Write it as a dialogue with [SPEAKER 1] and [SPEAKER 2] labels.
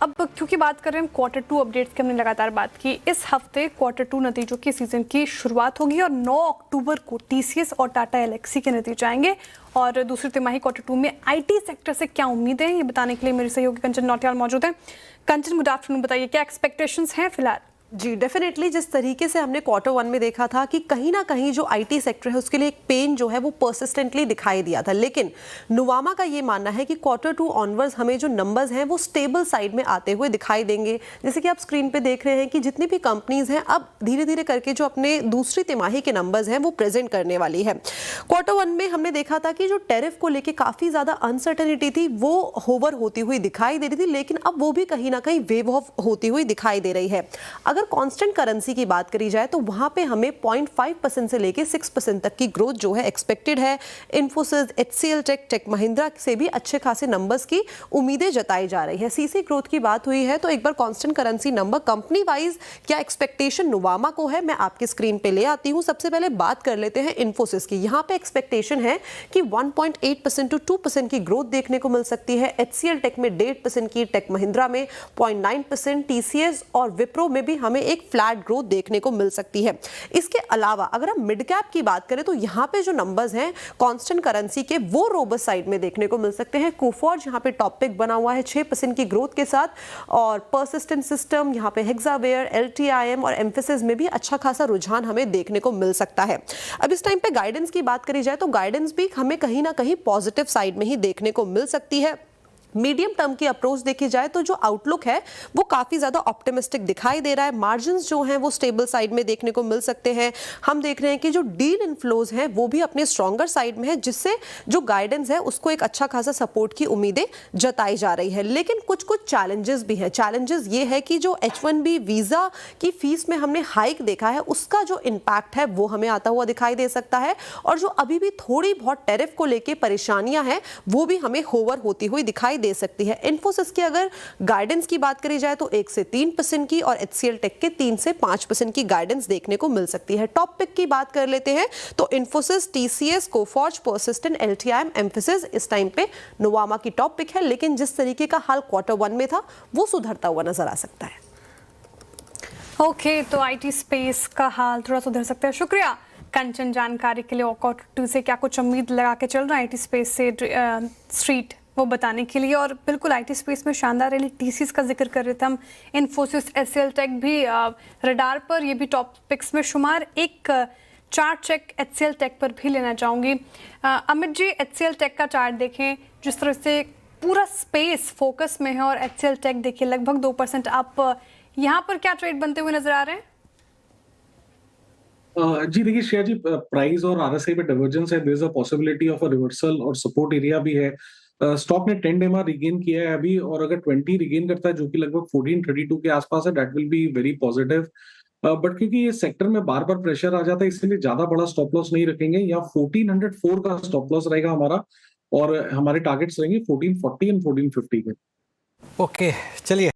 [SPEAKER 1] अब क्योंकि बात कर रहे हैं क्वार्टर टू अपडेट्स की, हमने लगातार बात की, इस हफ्ते क्वार्टर टू नतीजों की सीजन की शुरुआत होगी और 9 अक्टूबर को टीसीएस और टाटा एल्क्सी के नतीजे आएंगे। और दूसरी तिमाही क्वार्टर टू में आईटी सेक्टर से क्या उम्मीदें हैं, ये बताने के लिए मेरे सहयोगी कंचन नौटियाल मौजूद हैं। कंचन, गुड आफ्टरनून, बताइए क्या एक्सपेक्टेशंस हैं फिलहाल?
[SPEAKER 2] जी डेफिनेटली, जिस तरीके से हमने क्वार्टर वन में देखा था कि कहीं ना कहीं जो आईटी सेक्टर है उसके लिए एक पेन जो है वो परसिस्टेंटली दिखाई दिया था, लेकिन नुवामा का ये मानना है कि क्वार्टर टू ऑनवर्ड्स हमें जो नंबर्स हैं वो स्टेबल साइड में आते हुए दिखाई देंगे। जैसे कि आप स्क्रीन पे देख रहे हैं कि जितनी भी कंपनीज हैं अब धीरे धीरे करके जो अपने दूसरी तिमाही के नंबर्स हैं वो प्रेजेंट करने वाली है। क्वार्टर वन में हमने देखा था कि जो टैरिफ को लेकर काफी ज्यादा अनसर्टेनिटी थी वो होवर होती हुई दिखाई दे रही थी, लेकिन अब वो भी कहीं ना कहीं वेव ऑफ होती हुई दिखाई दे रही है। अगर कांस्टेंट करेंसी की बात करी जाए तो वहां पे हमें 0.5% से लेके 6% तक की ग्रोथ जो है एक्सपेक्टेड है। इन्फोसिस, एचसीएल टेक, टेक महिंद्रा से भी अच्छे खासे नंबर्स की उम्मीदें जताई जा रही है। सीसी ग्रोथ की बात हुई है तो एक बार constant currency number company wise क्या एक्सपेक्टेशन नुवामा को है, मैं आपके स्क्रीन पे ले आती हूँ। सबसे पहले बात कर लेते हैं इन्फोसिस की। यहाँ पे एक्सपेक्टेशन है कि 1.8% टू 2% की ग्रोथ देखने को मिल सकती है। एचसीएल टेक में 1.5% की, टेक महिंद्रा में 0.9%, टीसीएस और विप्रो में भी हमें एक फ्लैट ग्रोथ देखने को मिल सकती है। इसके अलावा अगर हम मिड कैप की बात करें तो यहाँ पे जो नंबर्स हैं कांस्टेंट करेंसी के वो रोबस्ट साइड में देखने को मिल सकते हैं। कोफॉर्ज यहाँ पे टॉप पिक बना हुआ है 6% की ग्रोथ के साथ, और पर्सिस्टेंट सिस्टम, यहाँ पे हेक्सावेयर, एलटीआईएम और एम्फेसिस में भी अच्छा खासा रुझान हमें देखने को मिल सकता है। अब इस टाइम पे गाइडेंस की बात करी जाए तो गाइडेंस भी हमें कहीं ना कहीं पॉजिटिव साइड में ही देखने को मिल सकती है। मीडियम टर्म की अप्रोच देखी जाए तो जो आउटलुक है वो काफी ज्यादा ऑप्टिमिस्टिक दिखाई दे रहा है। मार्जिन्स जो हैं वो स्टेबल साइड में देखने को मिल सकते हैं। हम देख रहे हैं कि जो डील इनफ्लोज हैं वो भी अपने स्ट्रॉन्गर साइड में है, जिससे जो गाइडेंस है उसको एक अच्छा खासा सपोर्ट की उम्मीदें जताई जा रही है। लेकिन कुछ कुछ चैलेंजेस भी हैं। चैलेंजेस ये है कि जो H1B वीजा की फीस में हमने हाइक देखा है उसका जो इम्पैक्ट है वो हमें आता हुआ दिखाई दे सकता है, और जो अभी भी थोड़ी बहुत टैरिफ को लेकर परेशानियां हैं वो भी हमें होवर होती हुई दिखाई दे सकती है। इन्फोसिस की अगर गाइडेंस की बात करी जाए तो 1 से 3% की, और एचसीएल टेक के 3 से 5% की गाइडेंस देखने को मिल सकती है। टॉप पिक की बात कर लेते हैं तो Infosys, TCS, Coforge, persistent, एलटीआईएम, emphasis इस टाइम पे नुवामा की टॉप पिक है, लेकिन जिस तरीके का हाल क्वार्टर वन में था वो सुधरता हुआ नजर आ सकता है।
[SPEAKER 1] ओके, तो आईटी स्पेस का हाल थोड़ा सुधर सकता है। शुक्रिया कंचन जानकारी के लिए। और क्वार्टर टू से क्या कुछ उम्मीद लगा के चल रहा है आईटी स्पेस से स्ट्रीट, वो बताने के लिए। और बिल्कुल आईटी स्पेस में शानदार रैली, टीसीएस का जिक्र कर रहे थे हम, इन्फोसिस, एचसीएल टेक भी रडार पर, ये भी टॉप पिक्स में शुमार। एक चार्ट चेक एचसीएल टेक पर भी लेना चाहूँगी। अमित जी, एचसीएल टेक का चार्ट देखें, जिस तरह से पूरा स्पेस फोकस में है, और एचसीएल टेक देखिए लगभग 2% आप यहाँ पर क्या ट्रेड बनते हुए नजर आ रहे हैं?
[SPEAKER 3] जी देखिए श्रेया जी, प्राइस और आरएसआई पे डाइवर्जेंस है, there is a possibility of a reversal और सपोर्ट एरिया भी है। स्टॉक ने 10 डेमा रिगेन किया है अभी, और अगर 20 रिगेन करता है जो कि लगभग 1432 के आसपास है, that will be very positive. But क्योंकि ये सेक्टर में बार बार प्रेशर आ जाता है इसलिए ज्यादा बड़ा स्टॉप लॉस नहीं रखेंगे। या 1404 का स्टॉप लॉस रहेगा हमारा, और हमारे टारगेट्स रहेंगे 1440 एंड 1450 के।
[SPEAKER 4] ओके, चलिए।